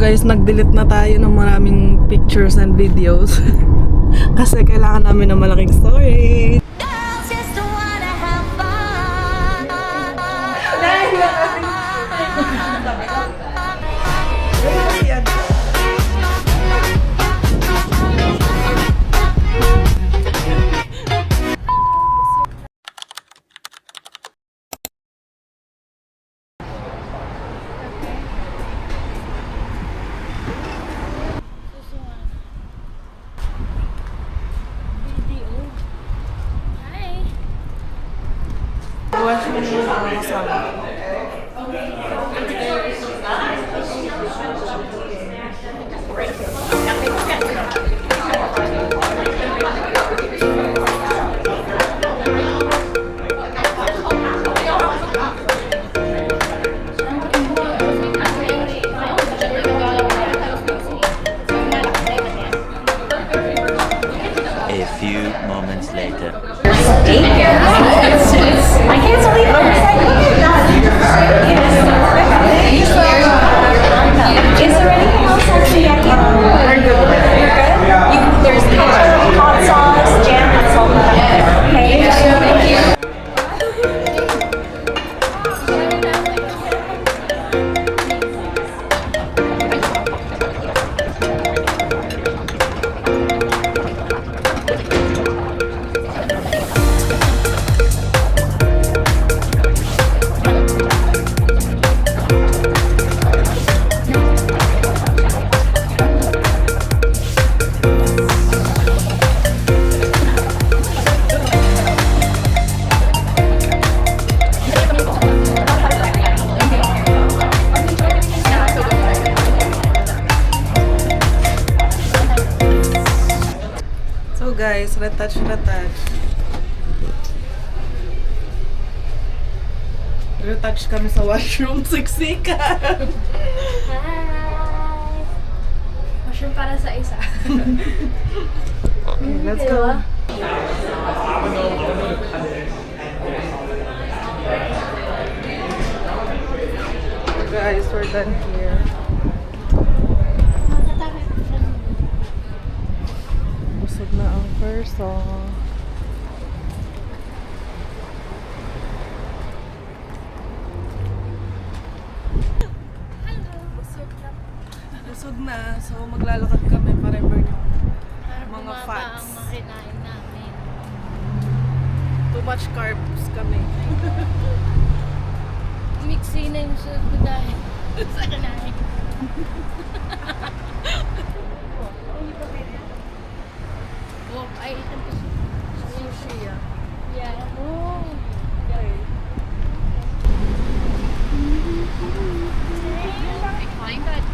guys, nag-delete na tayo ng maraming pictures and videos. Kasi kailangan namin ng malaking story. Watch mo muna ang kasama. A few moments later. I can't believe it. Is there anything else actually I can? We're good. There's ketchup, hot sauce, jam, and salt. Okay. Thank you. So guys, retouch. Retouch kami sa washroom. Siksikan! Hi! Mushroom para sa isa. Okay, let's go. Guys, we're done here. Busog na ang person. Busog na. So, maglalakad kami para i-burn yung mga fats. Ang makinain namin. Too much carbs kami. Mixi na yung sunod ko dahil sa kinain. Oh, I ate the Sushi, ah. Yeah. Oh. Okay. I climbed that.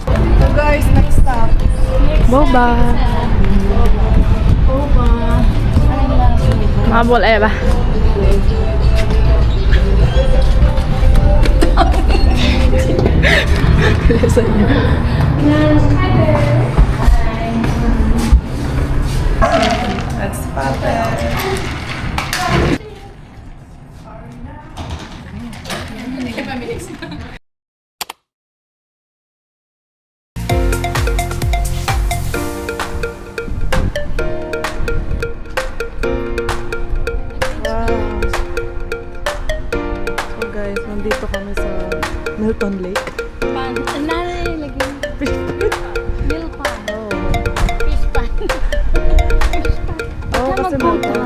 So guys, next stop. Boba. Mabol eh ba? Let's pop it. So guys, nandito kami sa Milton Lake. Pan. Nanay lagi. Milk pan. Oh. Fish pan. Fish pan. Oo, kasi Milton.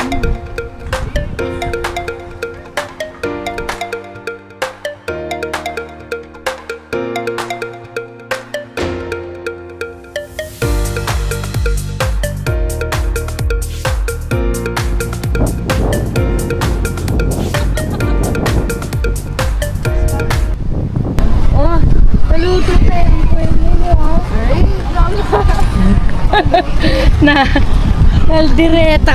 Oh, naluto tayo. Na, aldireta.